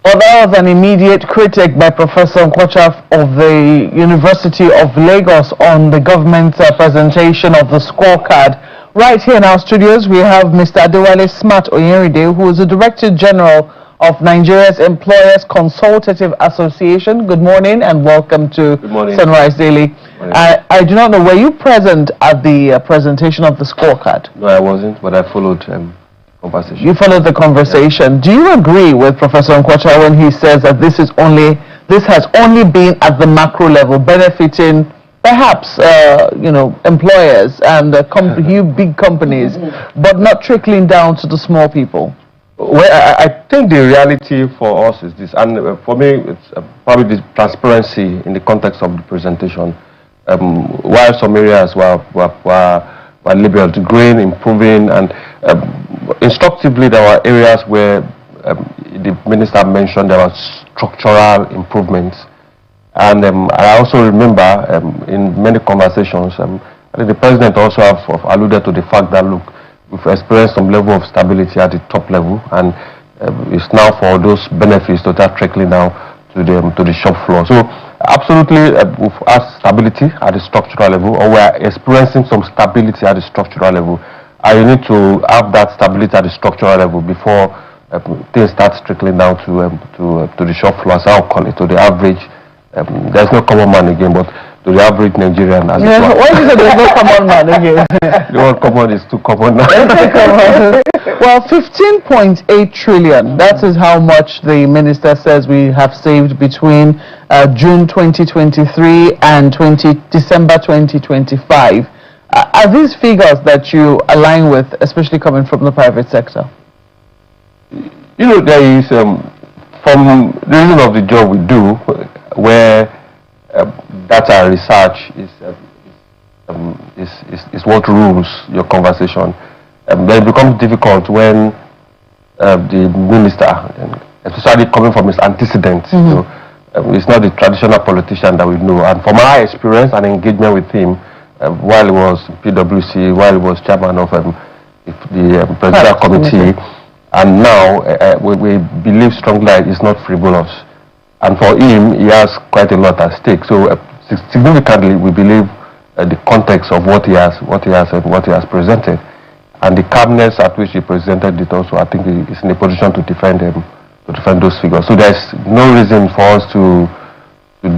Well, that was an immediate critic by Professor Nkwacha of the University of Lagos on the government's presentation of the scorecard. Right here in our studios, we have Mr. Adewale Smart Oyeride, who is the Director General of Nigeria's Employers Consultative Association. Good morning and welcome to Sunrise Daily. I do not know, were you present at the presentation of the scorecard? No, I wasn't, but I followed conversation. You followed the conversation. Yeah. Do you agree with Professor Nkwacha when he says that this has only been at the macro level, benefiting perhaps employers and big companies, but not trickling down to the small people? Well, I think the reality for us is this, and for me, it's probably the transparency in the context of the presentation. While some areas were labeled green, improving, and instructively, there were areas where the minister mentioned there were structural improvements. And I also remember in many conversations, I think the president also have alluded to the fact that, look, we've experienced some level of stability at the top level, and it's now for those benefits to start trickling down to the shop floor. So absolutely, we've had stability at the structural level, or we're experiencing some stability at the structural level. And you need to have that stability at the structural level before things start trickling down to the shop floor, as I'll call it, to the average. There's no common man again, but to the average Nigerian. As why is it there's no common man again? The word common is too common now. Well, 15.8 trillion, that is how much the minister says we have saved between June 2023 and December 2025. Are these figures that you align with, especially coming from the private sector? You know, there is, from the reason of the job we do, where data research is what rules your conversation. Then it becomes difficult when the minister, especially coming from his antecedents, he's not the traditional politician that we know. And from my experience and engagement with him, while he was PwC, while he was chairman of the presidential committee, and now we believe strongly that it's not frivolous. And for him, he has quite a lot at stake. So significantly, we believe the context of what he has presented, and the calmness at which he presented it also, I think he is in a position to defend those figures. So there's no reason for us to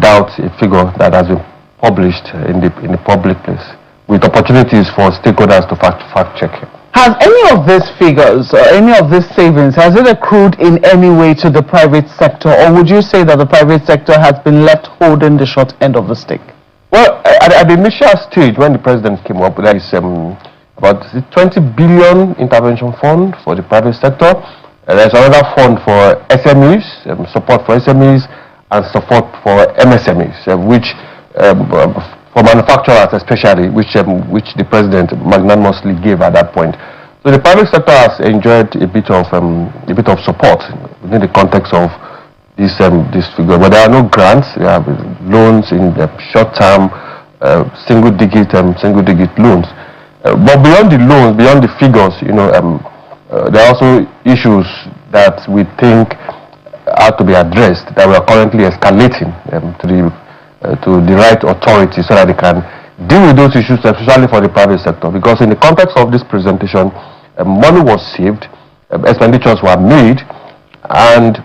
doubt a figure that has been published in the public place, with opportunities for stakeholders to fact check it. Has any of these figures, or any of these savings, has it accrued in any way to the private sector, or would you say that the private sector has been left holding the short end of the stick? Well, at the initial stage, when the president came up, there is about 20 billion intervention fund for the private sector. There's another fund for SMEs, support for SMEs, and support for MSMEs, which for manufacturers especially, which the president magnanimously gave at that point. So the private sector has enjoyed a bit of support within the context of this figure, but there are no grants. There are loans in the short-term, single-digit loans. But beyond the loans, beyond the figures, there are also issues that we think are to be addressed, that we are currently escalating to the right authorities so that they can deal with those issues, especially for the private sector. Because in the context of this presentation, money was saved, expenditures were made, and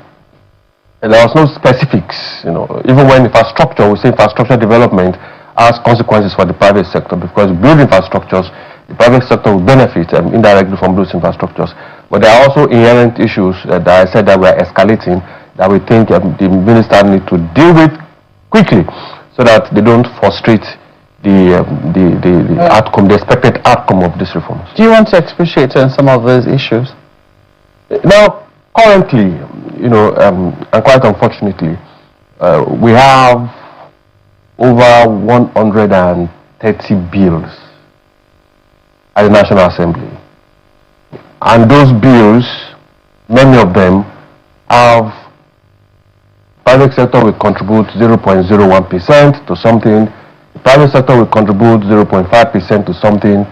there was no specifics. Even when infrastructure, we say infrastructure development has consequences for the private sector, because building infrastructures, the private sector will benefit indirectly from those infrastructures. But there are also inherent issues that I said that we are escalating, that we think the minister needs to deal with quickly, so that they don't frustrate the outcome, the expected outcome of these reforms. Do you want to expatiate on some of those issues? Now, currently, and quite unfortunately, we have over 130 bills at the National Assembly, and those bills, many of them have private sector will contribute 0.01% to something. The private sector will contribute 0.5% to something.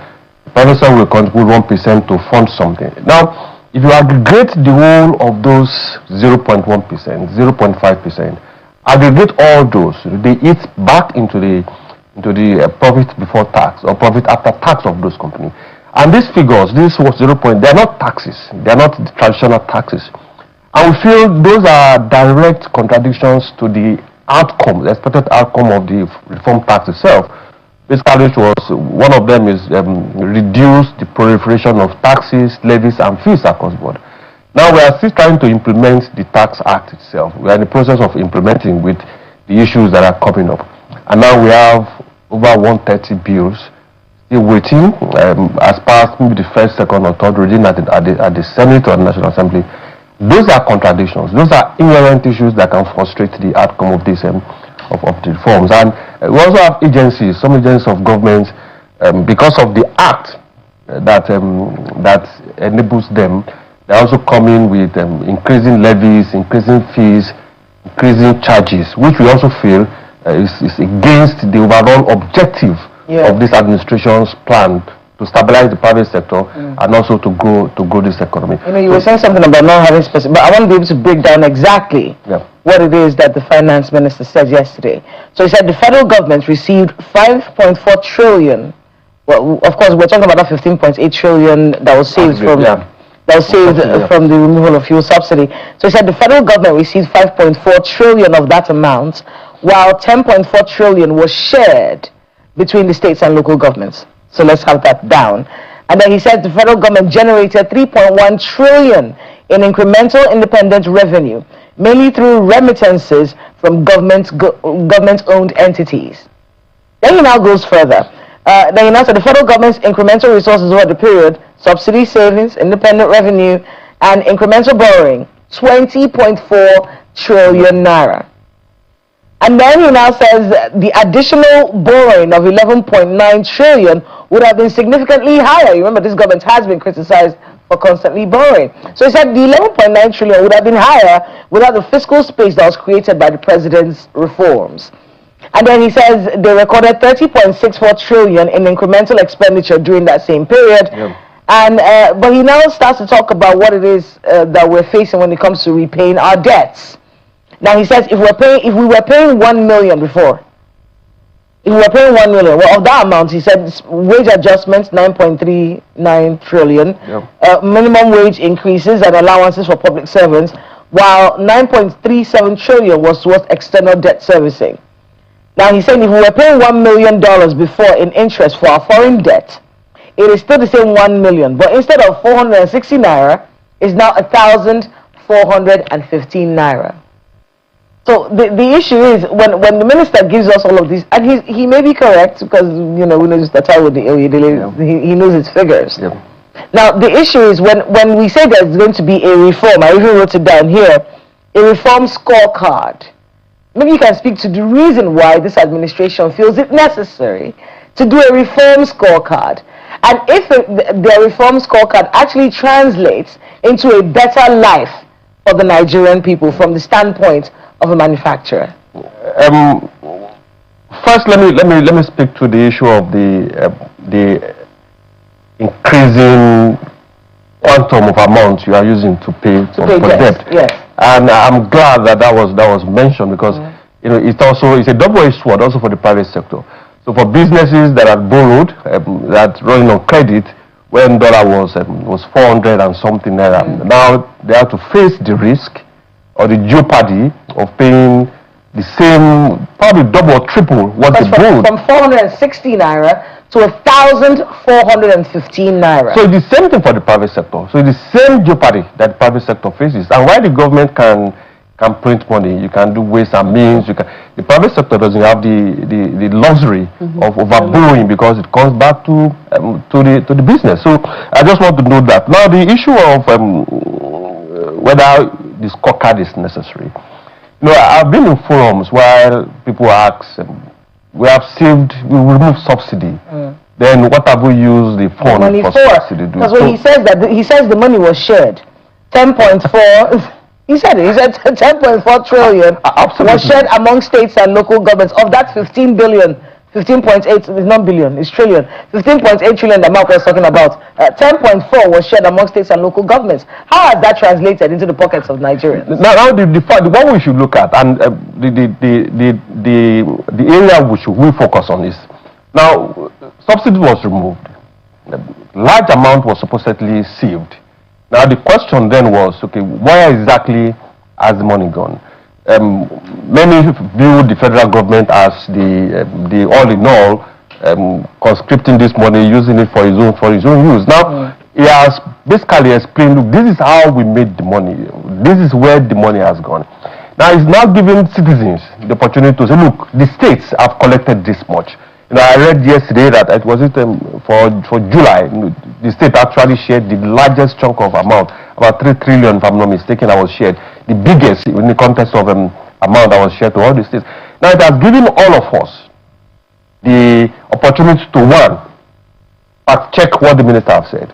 The private sector will contribute 1% to fund something. Now, if you aggregate the whole of those 0.1%, 0.5%, aggregate all those, they eat back into the profit before tax or profit after tax of those companies. And these figures, this was 0. They are not taxes. They are not the traditional taxes. And we feel those are direct contradictions to the outcome, the expected outcome of the reform tax itself. Basically, which was one of them is reduce the proliferation of taxes, levies, and fees across the board. Now we are still trying to implement the Tax Act itself. We are in the process of implementing with the issues that are coming up. And now we have over 130 bills still waiting as part maybe the first, second, or third reading at the Senate or National Assembly. Those are contradictions. Those are inherent issues that can frustrate the outcome of this of the reforms. And we also have agencies, some agencies of government, because of the act that enables them. They also come in with increasing levies, increasing fees, increasing charges, which we also feel is against the overall objective of this administration's plan to stabilize the private sector and also to grow this economy. You know, you were saying something about not having specific, but I want to be able to break down exactly what it is that the finance minister said yesterday. So he said the federal government received 5.4 trillion. Well, of course, we're talking about that 15.8 trillion that was saved from from the removal of fuel subsidy. So he said the federal government received 5.4 trillion of that amount, while 10.4 trillion was shared between the states and local governments. So let's have that down. And then he said the federal government generated 3.1 trillion in incremental independent revenue, mainly through remittances from government-owned entities. Then he now goes further. Then he now said the federal government's incremental resources over the period, subsidy savings, independent revenue, and incremental borrowing, 20.4 trillion naira. And then he now says the additional borrowing of 11.9 trillion would have been significantly higher. You remember, this government has been criticized for constantly borrowing. So he said the 11.9 trillion would have been higher without the fiscal space that was created by the president's reforms. And then he says they recorded 30.64 trillion in incremental expenditure during that same period. And but he now starts to talk about what it is that we're facing when it comes to repaying our debts. Now he says if we were paying 1 million before, if we were paying 1 million, well, of that amount, he said wage adjustments 9.39 trillion, minimum wage increases and allowances for public servants, while 9.37 trillion was towards external debt servicing. Now he's saying if we were paying $1 million before in interest for our foreign debt, it is still the same 1 million, but instead of 460 naira, it's now 1,415 naira. So the issue is when the minister gives us all of this, and he may be correct because we know just the time with the he knows his figures. Now the issue is when we say there's going to be a reform, I even wrote it down here, a reform scorecard. Maybe you can speak to the reason why this administration feels it necessary to do a reform scorecard, and if the reform scorecard actually translates into a better life for the Nigerian people from the standpoint of a manufacturer. First, let me speak to the issue of the increasing quantum of amount you are using to pay for debt. Yes. And I'm glad that was mentioned because it's a double-edged sword also for the private sector. So for businesses that have borrowed, that running on credit, when dollar was 400 and something naira, now they have to face the risk or the jeopardy of paying the same, probably double or triple what they borrowed. From 460 naira to 1,415 naira. So it's the same thing for the private sector. So it's the same jeopardy that the private sector faces. And while the government can print money, you can do ways and means, the private sector doesn't have the luxury of overborrowing because it comes back to the business. So I just want to note that. Now the issue of whether this scorecard is necessary. I've been in forums where people ask, we remove subsidy. Then what have we used the fund for subsidy? Because when he says the money was shared, 10.4. He said 10.4 trillion was shared among states and local governments. Of that 15 billion, 15.8 is not billion, it's trillion. 15.8 trillion that Mark was talking about. 10.4 was shared among states and local governments. How has that translated into the pockets of Nigerians? Now the one we should look at, and the area we focus on is, now, subsidy was removed. A large amount was supposedly saved. Now the question then was, okay, where exactly has the money gone? Many view the federal government as the all in all, conscripting this money, using it for his own use. Now he has basically explained, look, this is how we made the money. This is where the money has gone. Now he's now giving citizens the opportunity to say, look, the states have collected this much. You know, I read yesterday that it was for July, the state actually shared the largest chunk of amount, about 3 trillion, if I'm not mistaken, that was shared. The biggest in the context of amount that was shared to all the states. Now it has given all of us the opportunity to, one, check what the minister has said.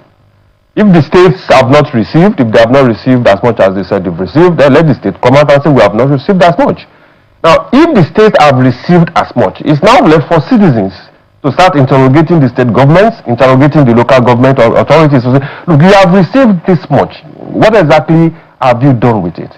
If the states have not received, if they have not received as much as they said they've received, then let the state come out and say we have not received as much. Now, if the states have received as much, it's now left for citizens to start interrogating the state governments, interrogating the local government or authorities to say, look, you have received this much. What exactly have you done with it?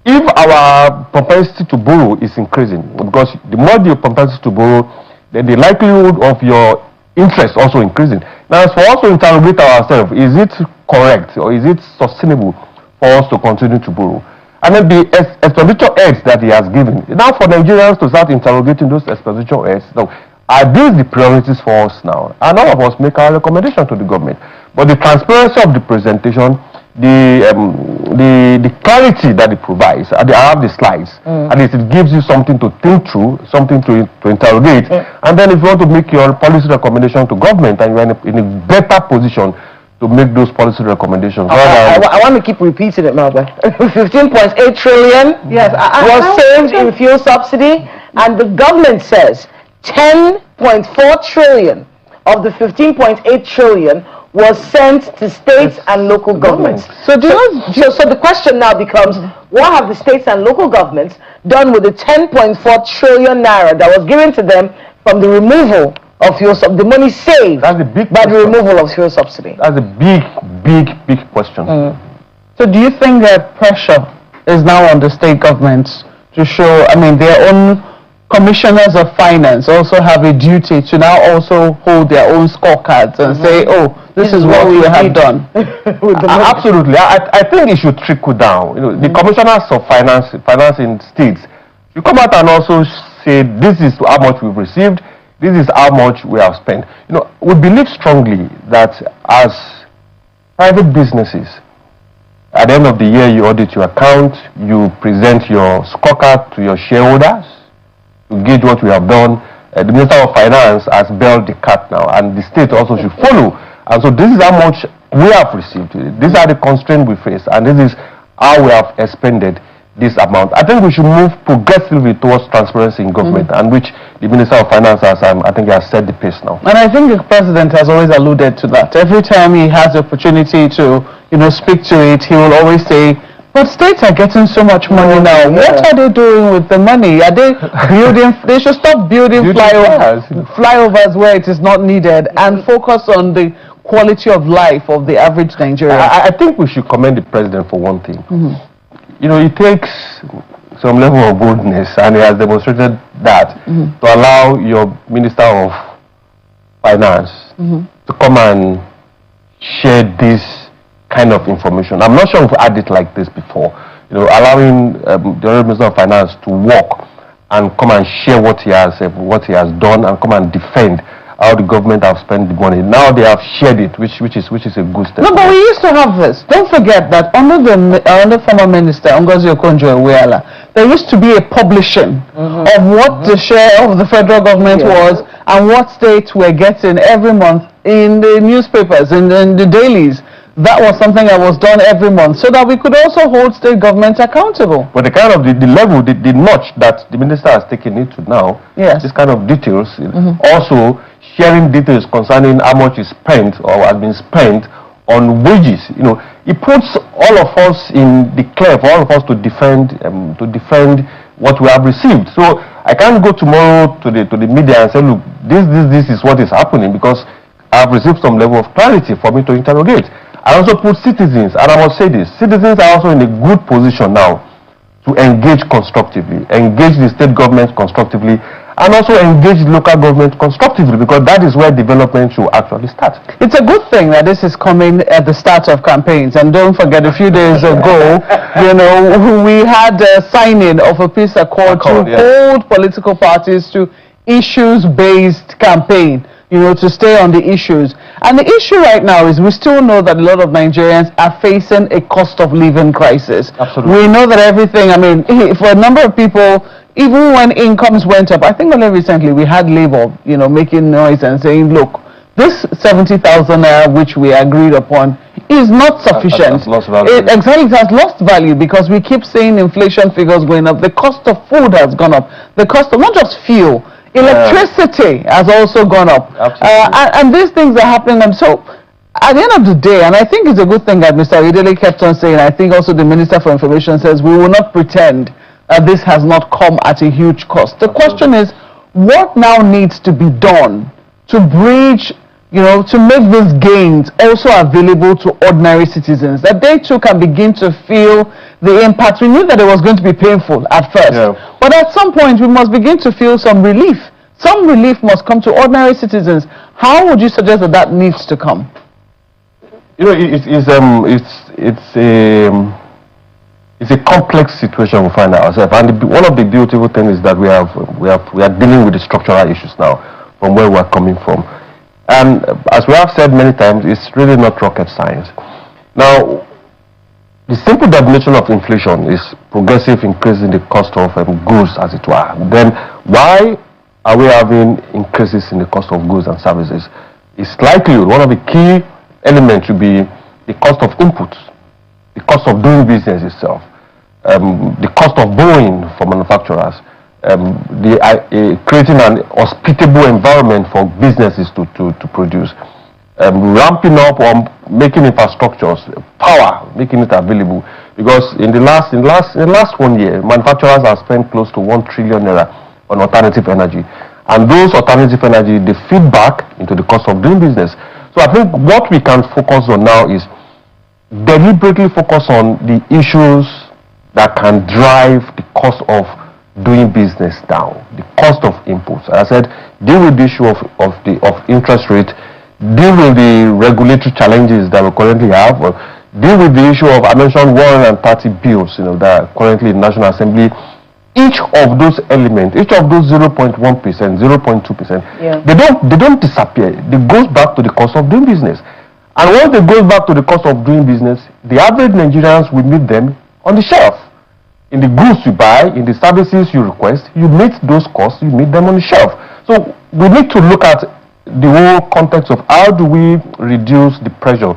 If our propensity to borrow is increasing, because the more the propensity to borrow, then the likelihood of your interest also increasing. Now, as for us to interrogate ourselves, is it correct or is it sustainable for us to continue to borrow? And then the expenditure aids that he has given. Now for Nigerians to start interrogating those expenditure aids, now, are these the priorities for us now? And all of us make our recommendation to the government. But the transparency of the presentation, the clarity that it provides, I have the slides, and it gives you something to think through, something to interrogate. And then if you want to make your policy recommendation to government, and you're in a better position to make those policy recommendations. I want to keep repeating it, Malba. 15.8 trillion was saved in fuel subsidy, and the government says 10.4 trillion of the 15.8 trillion was sent to states and local governments. So the question now becomes, what have the states and local governments done with the 10.4 trillion naira that was given to them from the removal of fuel subsidy, the money saved by the removal of fuel subsidy? That's a big question. So do you think that pressure is now on the state governments to show, I mean, their own commissioners of finance also have a duty to now also hold their own scorecards and say, oh, this is what we have done? Absolutely. I think it should trickle down. You know, the commissioners of finance in states, you come out and also say, this is how much we've received, this is how much we have spent. You know, we believe strongly that as private businesses, at the end of the year, you audit your account, you present your scorecard to your shareholders to gauge what we have done. The Minister of Finance has bailed the cat now, and the state also should follow. And so this is how much we have received. These are the constraints we face, and this is how we have expended this amount. I think we should move progressively towards transparency in government, and which the Minister of Finance has, I think, has set the pace now. And I think the President has always alluded to that. Every time he has the opportunity to, speak to it, he will always say, but states are getting so much money now. What are they doing with the money? Are they building? They should stop building flyovers where it is not needed and focus on the quality of life of the average Nigerian. I think we should commend the President for one thing. You know, it takes some level of boldness, and he has demonstrated that to allow your Minister of Finance to come and share this kind of information. I'm not sure we've had it like this before. You know, allowing the Minister of Finance to walk and come and share what he has done, and come and defend how the government have spent the money. Now they have shared it, which is a good step. No, but we used to have this. Don't forget that under former Minister Ngozi Okonjo-Iweala, there used to be a publishing of what the share of the federal government was and what states were getting every month in the newspapers, in the dailies. That was something that was done every month, so that we could also hold state governments accountable. But the kind of the level, the notch that the minister has taken it to now, this kind of details, also sharing details concerning how much is spent or has been spent on wages. You know, it puts all of us in the clear for all of us to defend what we have received. So I can't go tomorrow to the media and say, look, this is what is happening, because I've received some level of clarity for me to interrogate. I also put citizens, and I must say this, citizens are also in a good position now to engage constructively, engage the state government constructively, and also engage the local government constructively, because that is where development should actually start. It's a good thing that this is coming at the start of campaigns. And don't forget, a few days ago, you know, we had a signing of a peace accord to hold political parties to issues-based campaign, you know, to stay on the issues. And the issue right now is we still know that a lot of Nigerians are facing a cost of living crisis. Absolutely. We know that everything, I mean, for a number of people, even when incomes went up, I think only recently we had Labour, you know, making noise and saying, look, this 70,000 naira which we agreed upon is not sufficient. Has lost value. Exactly, it has lost value because we keep seeing inflation figures going up. The cost of food has gone up. The cost of not just fuel, electricity has also gone up. And these things are happening. And so at the end of the day, and I think it's a good thing that Mr. Idele kept on saying, I think also the Minister for Information says, we will not pretend this has not come at a huge cost. The question is, what now needs to be done to bridge, you know, to make these gains also available to ordinary citizens, that they too can begin to feel the impact? We knew that it was going to be painful at first, but at some point we must begin to feel some relief. Some relief must come to ordinary citizens. How would you suggest that that needs to come? You know, it's a complex situation we find ourselves, and one of the beautiful things is that we are dealing with the structural issues now from where we are coming from. And as we have said many times, it's really not rocket science. Now, the simple definition of inflation is progressive increase in the cost of goods, as it were. Then why are we having increases in the cost of goods and services? It's likely one of the key elements should be the cost of inputs, the cost of doing business itself, the cost of borrowing for manufacturers, creating an hospitable environment for businesses to produce, ramping up or making infrastructures, power, making it available. Because in the last 1 year, manufacturers have spent close to 1 trillion naira on alternative energy, and those alternative energy, they feed back into the cost of doing business. So I think what we can focus on now is deliberately focus on the issues that can drive the cost of doing business down, the cost of inputs. As I said, deal with the issue of interest rate, deal with the regulatory challenges that we currently have, or deal with the issue of, I mentioned 130 bills, you know, that are currently in National Assembly. Each of those elements, each of those 0.1%, 0.2%, they don't disappear. It goes back to the cost of doing business. And once it goes back to the cost of doing business, the average Nigerians will meet them on the shelf. In the goods you buy, in the services you request, you meet those costs, you meet them on the shelf. So we need to look at the whole context of how do we reduce the pressure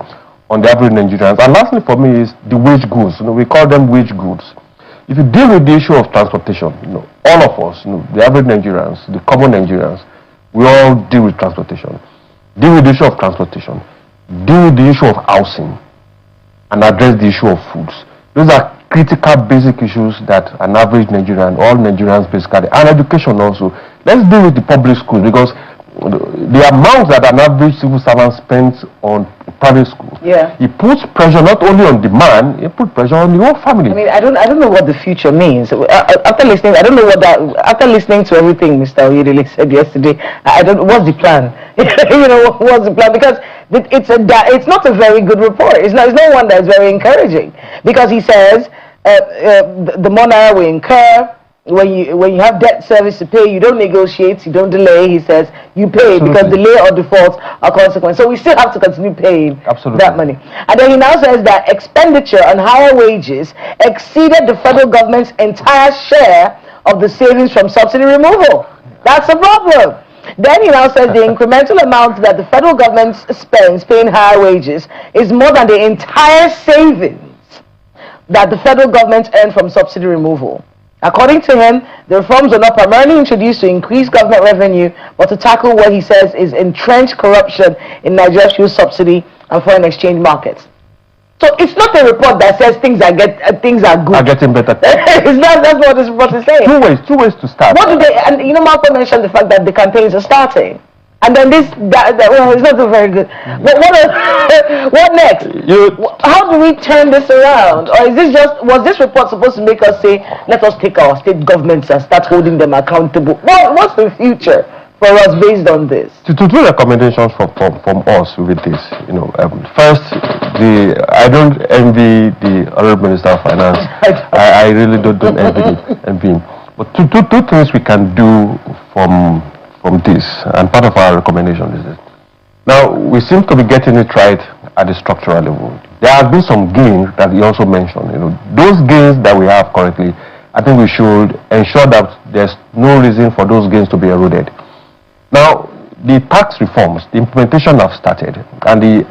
on the average Nigerians. And lastly for me is the wage goods. You know, we call them wage goods. If you deal with the issue of transportation, you know, all of us, you know, the average Nigerians, the common Nigerians, we all deal with transportation. Deal with the issue of transportation. Deal with the issue of housing, and address the issue of foods. Those are critical basic issues that an average Nigerian, all Nigerians basically, and education also. Let's deal with the public schools, because the amount that an average civil servant spends on private school, it puts pressure not only on the man, it puts pressure on the whole family. I mean, I don't know what the future means. After listening, I don't know what that. After listening to everything Mr. Oyedele said yesterday, I don't. What's the plan? You know, what's the plan? Because it's not a very good report. It's not one that's very encouraging, because he says the more naira we incur. When you have debt service to pay, you don't negotiate, you don't delay. He says you pay, because delay or default are consequences. So we still have to continue paying that money. And then he now says that expenditure on higher wages exceeded the federal government's entire share of the savings from subsidy removal. That's a problem. Then he now says the incremental amount that the federal government spends paying higher wages is more than the entire savings that the federal government earned from subsidy removal. According to him, the reforms were not primarily introduced to increase government revenue, but to tackle what he says is entrenched corruption in Nigeria's fuel subsidy and foreign exchange markets. So it's not a report that says things are good. Are getting better. It's not. That's what this report is saying. Two ways to start. What do they? And you know, Malcolm mentioned the fact that the campaigns are starting, and then well, it's not so very good. But what next? How do we turn this around? Or is this was this report supposed to make us say, let us take our state governments and start holding them accountable? What's the future for us based on this? Two recommendations from us with this. First, I don't envy the Honorable Minister of Finance. I really don't envy him. But two things we can do from this, and part of our recommendation is this. Now, we seem to be getting it right at the structural level. There have been some gains that he also mentioned. Those gains that we have currently, I think we should ensure that there's no reason for those gains to be eroded. Now, the tax reforms, the implementation have started, and the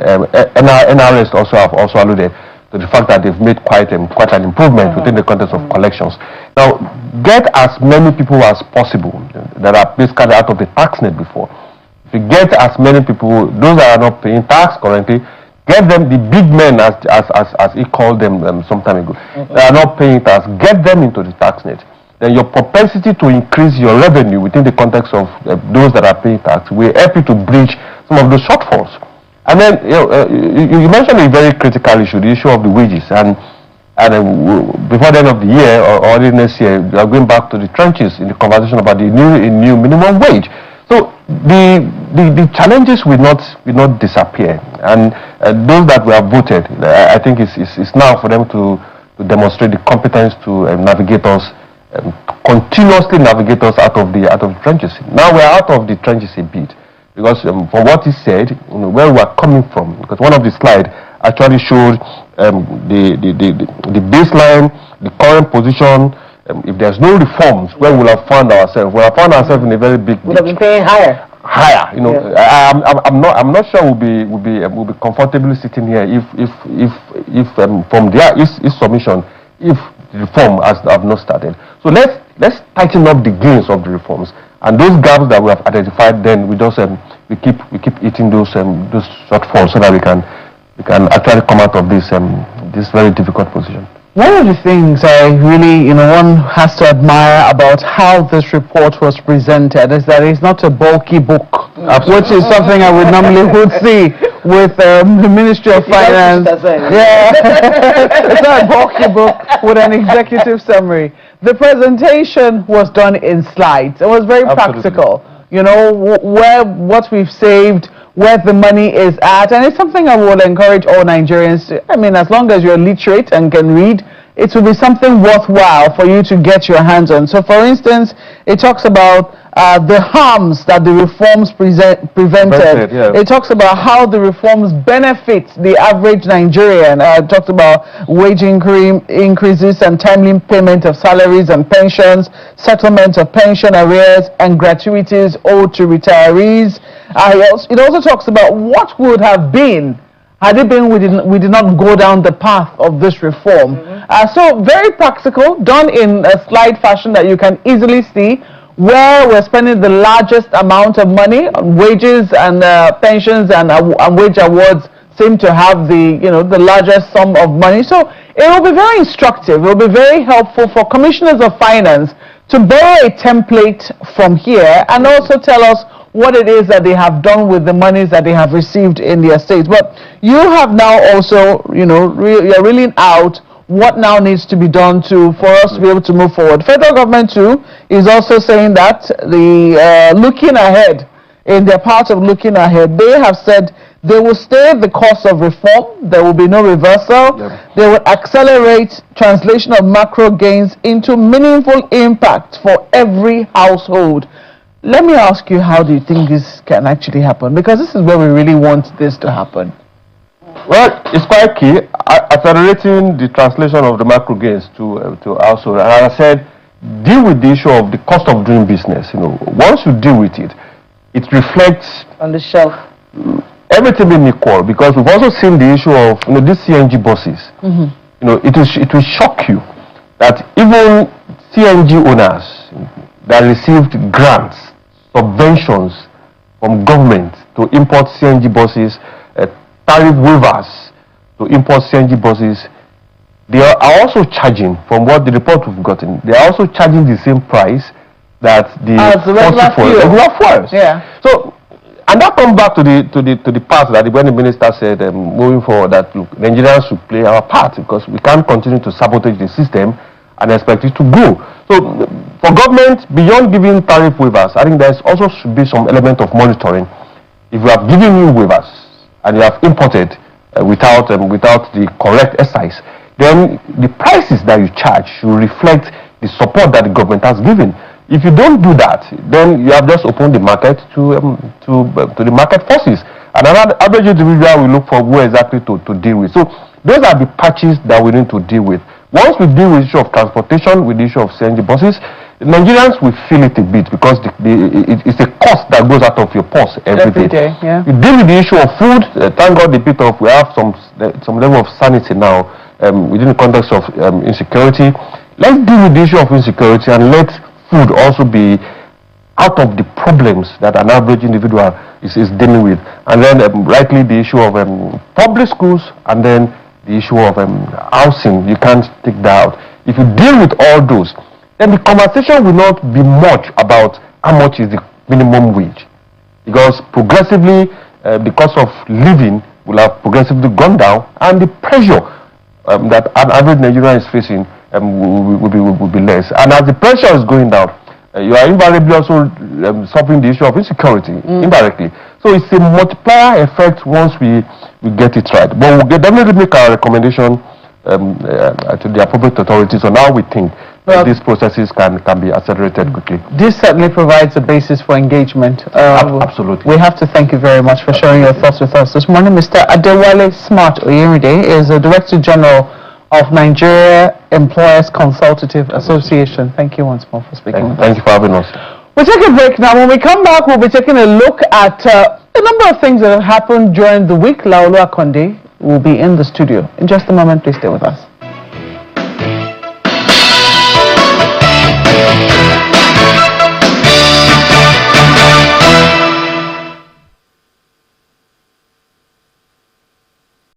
NRS also have alluded to the fact that they've made quite an improvement within the context of collections. Now, get as many people as possible that are basically out of the tax net before. If you get as many people, those that are not paying tax currently, get them, the big men as he called them some time ago, that are not paying tax, get them into the tax net. Then your propensity to increase your revenue within the context of those that are paying tax will help you to bridge some of those shortfalls. And then you mentioned a very critical issue, the issue of the wages, and before the end of the year or early next year, we are going back to the trenches in the conversation about the new minimum wage. So the challenges will not disappear, and those that were voted, I think it's now for them to demonstrate the competence to navigate us. Continuously navigate us out of the trenches. Now we are out of the trenches a bit, because from what he said, where we are coming from, because one of the slides actually showed the baseline, the current position. If there's no reforms, where we will have found ourselves? We have found ourselves in a very big. We would have been paying higher. I'm not sure we'll be comfortably sitting here if from his submission, if the reform have not started. So let's tighten up the gains of the reforms, and those gaps that we have identified, then we just we keep eating those shortfalls so that we can actually come out of this very difficult position. One of the things I really, one has to admire about how this report was presented is that it's not a bulky book, which is something I would normally see with the Ministry of Finance. Yeah, it's not a bulky book with an executive summary. The presentation was done in slides. It was very practical. What we've saved, where the money is at, and it's something I would encourage all Nigerians to. I mean, as long as you're literate and can read, it will be something worthwhile for you to get your hands on. So, for instance, it talks about the harms that the reforms prevented. Yeah. It talks about how the reforms benefit the average Nigerian. It talks about wage increases and timely payment of salaries and pensions, settlement of pension arrears and gratuities owed to retirees. It also talks about what would have been had it been we did not go down the path of this reform. So very practical, done in a slide fashion that you can easily see where we're spending the largest amount of money on wages and pensions and wage awards seem to have the largest sum of money. So it will be very instructive. It will be very helpful for commissioners of finance to borrow a template from here and also tell us what it is that they have done with the monies that they have received in their states. But you have now also, you're reeling out what now needs to be done for us to be able to move forward. Federal government too is also saying that the looking ahead, in their part of looking ahead, they have said they will stay the course of reform. There will be no reversal. Yep. They will accelerate translation of macro gains into meaningful impact for every household. Let me ask you, how do you think this can actually happen? Because this is where we really want this to happen. Well, it's quite key. Accelerating the translation of the macro gains to household. And as I said, deal with the issue of the cost of doing business. Once you deal with it, it reflects on the shelf. Everything being equal, because we've also seen the issue of these CNG buses. It will shock you that even CNG owners that received grants, subventions from government to import CNG buses, tariff waivers to import CNG buses, they are also charging, from what the report we've gotten, they are also charging the same price that the regular fuels. Yeah. So, and that comes back to the part that when the minister said, moving forward, that look, Nigerians should play our part, because we can't continue to sabotage the system and expect it to grow. So, for government, beyond giving tariff waivers, I think there also should be some element of monitoring. If you have given you waivers and you have imported without the correct excise, then the prices that you charge should reflect the support that the government has given. If you don't do that, then you have just opened the market to the market forces. And another average individual will look for who exactly to deal with. So those are the patches that we need to deal with. Once we deal with the issue of transportation, with the issue of CNG buses, Nigerians will feel it a bit, because it's a cost that goes out of your purse every day. Yeah. You deal with the issue of food. Thank God we have some level of sanity now within the context of insecurity. Let's deal with the issue of insecurity and let food also be out of the problems that an average individual is dealing with. And then rightly the issue of public schools, and then the issue of housing. You can't take that out. If you deal with all those, then the conversation will not be much about how much is the minimum wage, because progressively the cost of living will have progressively gone down, and the pressure that an average Nigerian is facing will be less. And as the pressure is going down, you are invariably also solving the issue of insecurity indirectly. So it's a multiplier effect once we get it right. But we'll definitely make our recommendation to the appropriate authorities on how we think these processes can be accelerated quickly. This certainly provides a basis for engagement. Absolutely. We have to thank you very much for sharing your thoughts with us this morning. Mr. Adewale Smart Oyemide is the Director General of Nigeria Employers Consultative Association. Thank you once more for speaking with us. Thank you for having us. We'll take a break now. When we come back, we'll be taking a look at a number of things that have happened during the week. Laolu Akonde will be in the studio. In just a moment, please stay with us.